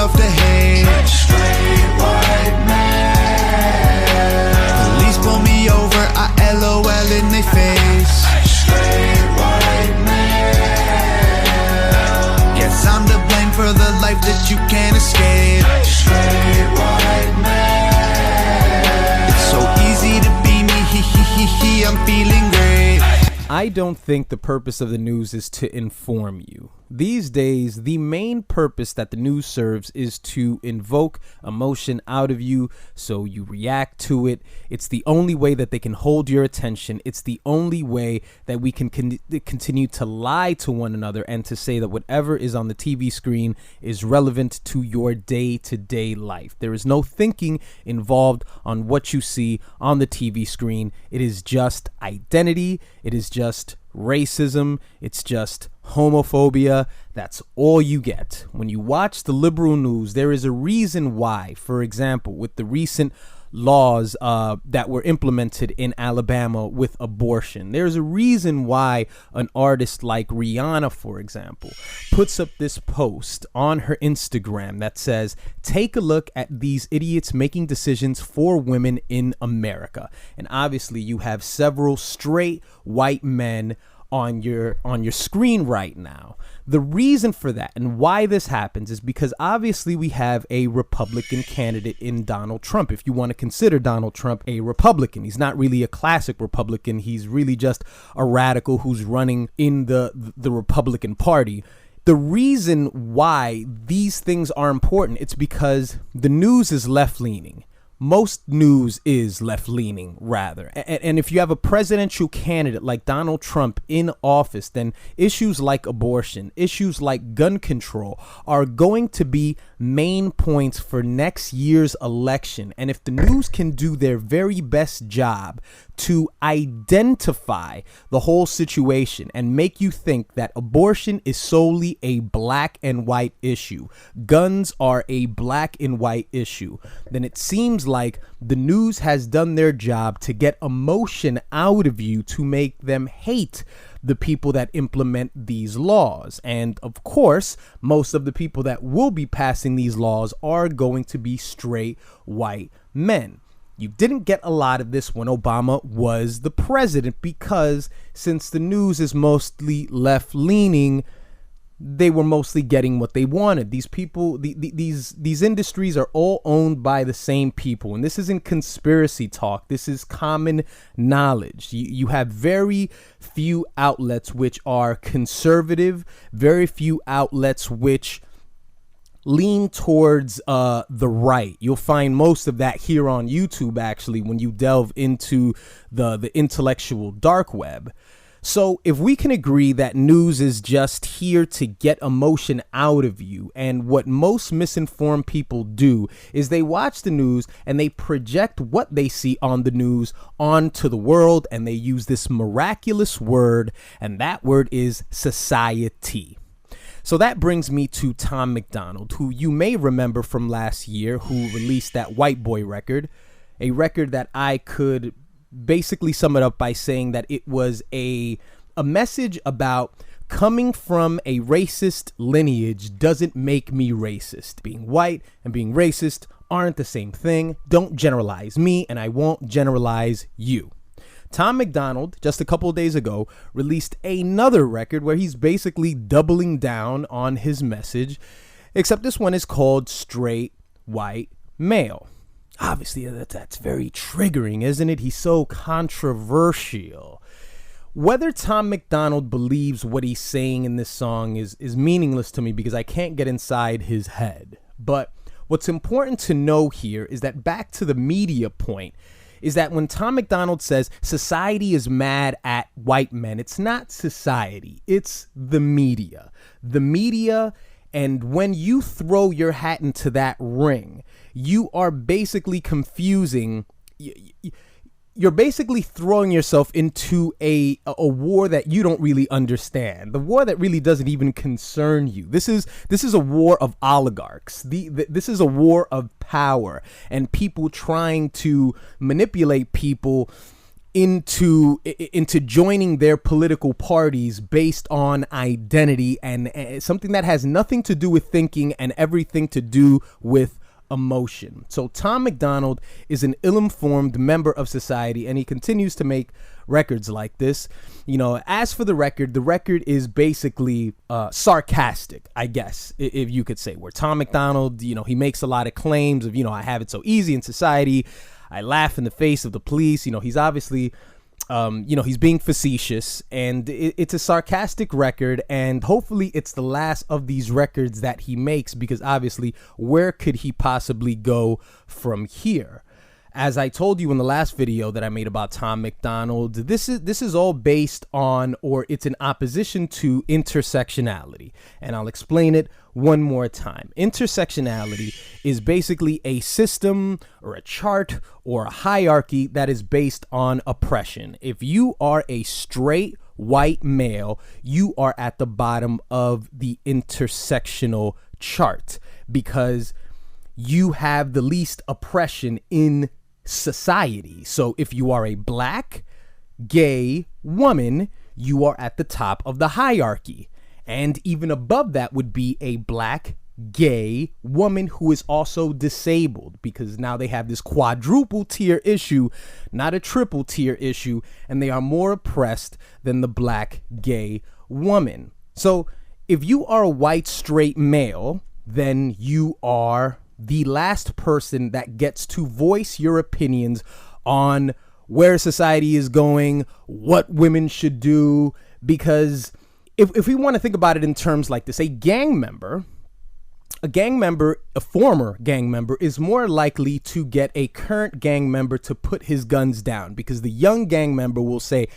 love to hate. Straight white man. Police pull me over, I LOL in their face. Straight white man. Guess I'm to blame for the life that you can't escape. Straight white man. It's so easy to be me, I'm feeling great. I don't think the purpose of the news is to inform you. These days, the main purpose that the news serves is to invoke emotion out of you so you react to it. It's the only way that they can hold your attention. It's the only way that we can continue to lie to one another and to say that whatever is on the TV screen is relevant to your day-to-day life. There is no thinking involved on what you see on the TV screen. It is just identity. It is just racism. It's just homophobia. That's all you get. When you watch the liberal news, there is a reason why, for example, with the recent laws that were implemented in Alabama with abortion, there's a reason why an artist like Rihanna, for example, puts up this post on her Instagram that says, take a look at these idiots making decisions for women in America. And obviously you have several straight white men on your screen right now. The reason for that and why this happens is because obviously we have a Republican candidate in Donald Trump. If you want to consider Donald Trump a Republican, he's not really a classic Republican. He's really just a radical who's running in the Republican Party. The reason why these things are important, it's because the news is left-leaning. Most news is left-leaning, rather. And if you have a presidential candidate like Donald Trump in office, then issues like abortion, issues like gun control are going to be main points for next year's election. And if the news can do their very best job to identify the whole situation and make you think that abortion is solely a black and white issue, guns are a black and white issue, then it seems like the news has done their job to get emotion out of you to make them hate the people that implement these laws. And of course, most of the people that will be passing these laws are going to be straight white men. You didn't get a lot of this when Obama was the president because since the news is mostly left-leaning, they were mostly getting what they wanted. These people, these industries are all owned by the same people. And this isn't conspiracy talk. This is common knowledge. You have very few outlets which are conservative, very few outlets which lean towards the right. You'll find most of that here on YouTube, actually, when you delve into the intellectual dark web. So if we can agree that news is just here to get emotion out of you, and what most misinformed people do is they watch the news and they project what they see on the news onto the world, and they use this miraculous word, and that word is society. So that brings me to Tom MacDonald, who you may remember from last year, who released that Whiteboy record, a record that I could basically sum it up by saying that it was a message about coming from a racist lineage doesn't make me racist. Being white and being racist aren't the same thing. Don't generalize me, and I won't generalize you. Tom MacDonald, just a couple of days ago, released another record where he's basically doubling down on his message, except this one is called Straight White Male. Obviously, that's very triggering, isn't it? He's so controversial. Whether Tom MacDonald believes what he's saying in this song is meaningless to me because I can't get inside his head. But what's important to know here is that back to the media point, is that when Tom MacDonald says society is mad at white men, it's not society, it's the media. The media, and when you throw your hat into that ring, you are basically confusing, you're basically throwing yourself into a war that you don't really understand, the war that really doesn't even concern you. This is a war of oligarchs. This is a war of power and people trying to manipulate people into joining their political parties based on identity and something that has nothing to do with thinking and everything to do with emotion. So Tom MacDonald is an ill-informed member of society, and he continues to make records like this. You know, as for the record is basically sarcastic, I guess, if you could say, where Tom MacDonald, you know, he makes a lot of claims of, you know, I have it so easy in society, I laugh in the face of the police. You know, he's obviously he's being facetious, and it's a sarcastic record, and hopefully it's the last of these records that he makes, because obviously where could he possibly go from here? As I told you in the last video that I made about Tom MacDonald, this is all based on, or it's in opposition to, intersectionality. And I'll explain it one more time. Intersectionality is basically a system or a chart or a hierarchy that is based on oppression. If you are a straight white male, you are at the bottom of the intersectional chart because you have the least oppression in society. So if you are a black, gay woman, you are at the top of the hierarchy. And even above that would be a black, gay woman who is also disabled, because now they have this quadruple tier issue, not a triple tier issue, and they are more oppressed than the black, gay woman. So if you are a white, straight male, then you are the last person that gets to voice your opinions on where society is going, what women should do. Because if we want to think about it in terms like this, a former gang member is more likely to get a current gang member to put his guns down, because the young gang member will say,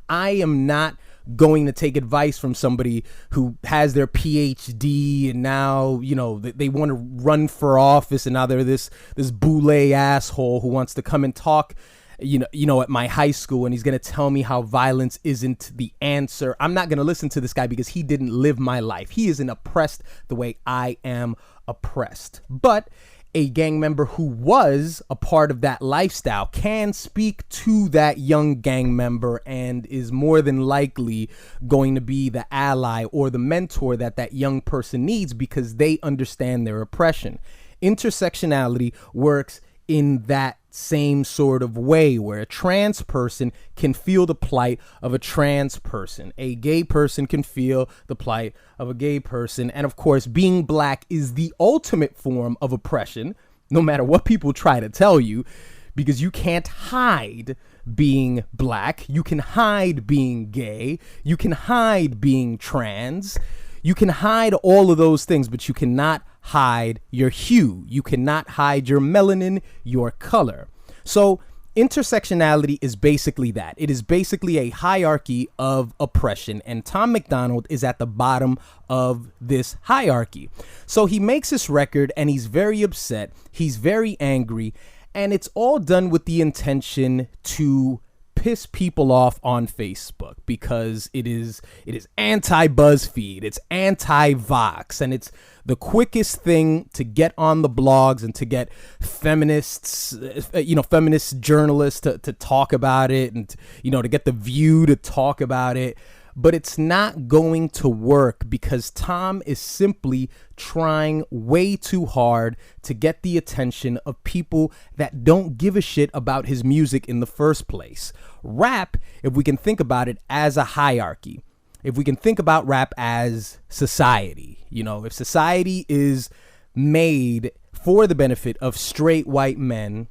I am not going to take advice from somebody who has their PhD and now, you know, they want to run for office, and now they're this boule asshole who wants to come and talk, you know, at my high school, and he's going to tell me how violence isn't the answer. I'm not going to listen to this guy because he didn't live my life. He isn't oppressed the way I am oppressed. But a gang member who was a part of that lifestyle can speak to that young gang member and is more than likely going to be the ally or the mentor that young person needs, because they understand their oppression. Intersectionality works in that same sort of way, where a trans person can feel the plight of a trans person. A gay person can feel the plight of a gay person. And of course, being black is the ultimate form of oppression, no matter what people try to tell you, because you can't hide being black. You can hide being gay. You can hide being trans. You can hide all of those things, but you cannot hide your hue. You cannot hide your melanin, your color. So intersectionality is basically that. It is basically a hierarchy of oppression, and Tom MacDonald is at the bottom of this hierarchy. So he makes this record and he's very upset. He's very angry, and it's all done with the intention to piss people off on Facebook, because it is anti-BuzzFeed, it's anti-Vox, and it's the quickest thing to get on the blogs and to get feminists, feminist journalists to talk about it, and to get The View to talk about it. But it's not going to work, because Tom is simply trying way too hard to get the attention of people that don't give a shit about his music in the first place. Rap, if we can think about it as a hierarchy, if we can think about rap as society, if society is made for the benefit of straight white men,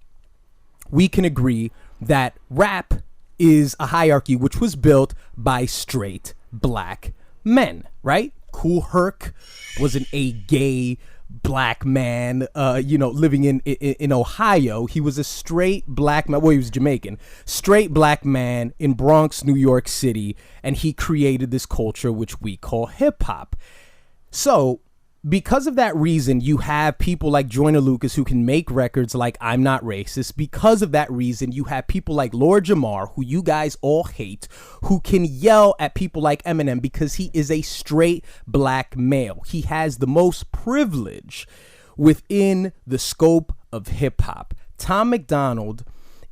we can agree that rap is a hierarchy which was built by straight black men, right? Kool Herc wasn't a gay black man, living in Ohio. He was a straight black man. Well, he was Jamaican, straight black man in Bronx, New York City, and he created this culture which we call hip hop. So because of that reason, you have people like Joyner Lucas who can make records like I'm Not Racist. Because of that reason, you have people like Lord Jamar, who you guys all hate, who can yell at people like Eminem because he is a straight black male. He has the most privilege within the scope of hip hop. Tom MacDonald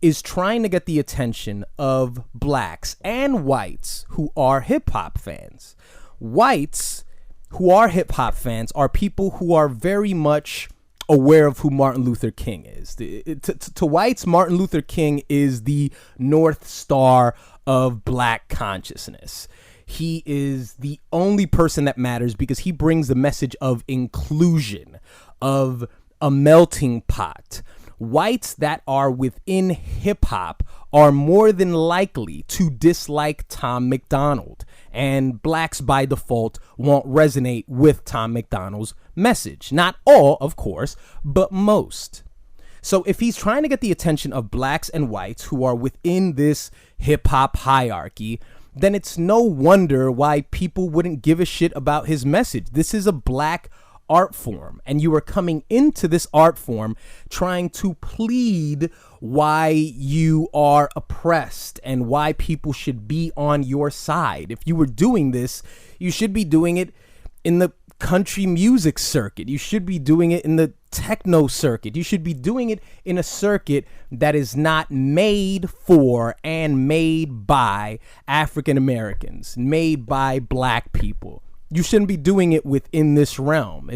is trying to get the attention of blacks and whites who are hip hop fans. Whites who are hip hop fans are people who are very much aware of who Martin Luther King is. To whites, Martin Luther King is the North Star of black consciousness. He is the only person that matters because he brings the message of inclusion, of a melting pot. Whites that are within hip hop are more than likely to dislike Tom MacDonald, and blacks by default won't resonate with Tom MacDonald's message. Not all, of course, but most. So if he's trying to get the attention of blacks and whites who are within this hip hop hierarchy, then it's no wonder why people wouldn't give a shit about his message. This is a black art form, and you are coming into this art form trying to plead why you are oppressed and why people should be on your side. If you were doing this, you should be doing it in the country music circuit. You should be doing it in the techno circuit. You should be doing it in a circuit that is not made for and made by African Americans, made by black people. You shouldn't be doing it within this realm.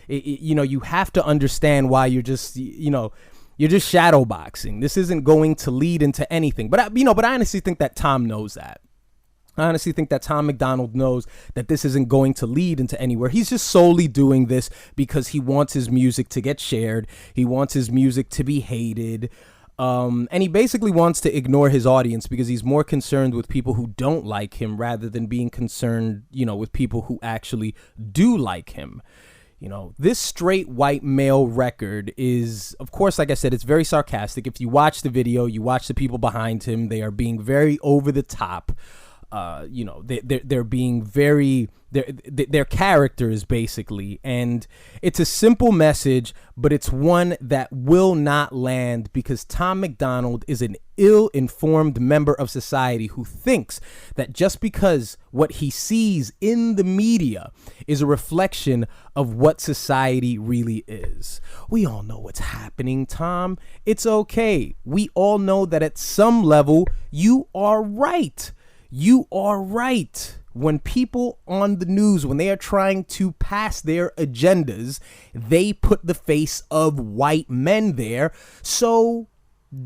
You have to understand why you're just shadow boxing. This isn't going to lead into anything. But I honestly think that Tom knows that. I honestly think that Tom MacDonald knows that this isn't going to lead into anywhere. He's just solely doing this because he wants his music to get shared. He wants his music to be hated. And he basically wants to ignore his audience because he's more concerned with people who don't like him rather than being concerned, with people who actually do like him. This straight white male record is, of course, like I said, it's very sarcastic. If you watch the video, you watch the people behind him, they are being very over the top. They're being very, they're characters basically, and it's a simple message, but it's one that will not land because Tom MacDonald is an ill-informed member of society who thinks that just because what he sees in the media is a reflection of what society really is. We all know what's happening, Tom. It's okay. We all know that at some level you are right. You are right. When people on the news, when they are trying to pass their agendas, they put the face of white men there so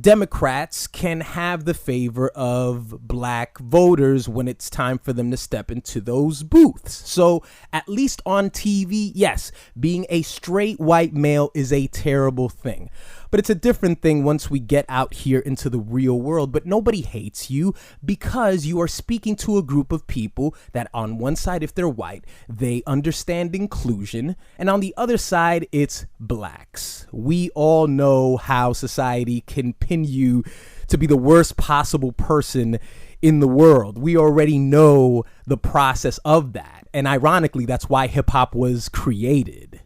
Democrats can have the favor of black voters when it's time for them to step into those booths. So at least on TV, yes, being a straight white male is a terrible thing. But it's a different thing once we get out here into the real world. But nobody hates you because you are speaking to a group of people that on one side, if they're white, they understand inclusion. And on the other side, it's blacks. We all know how society can pin you to be the worst possible person in the world. We already know the process of that. And ironically, that's why hip hop was created.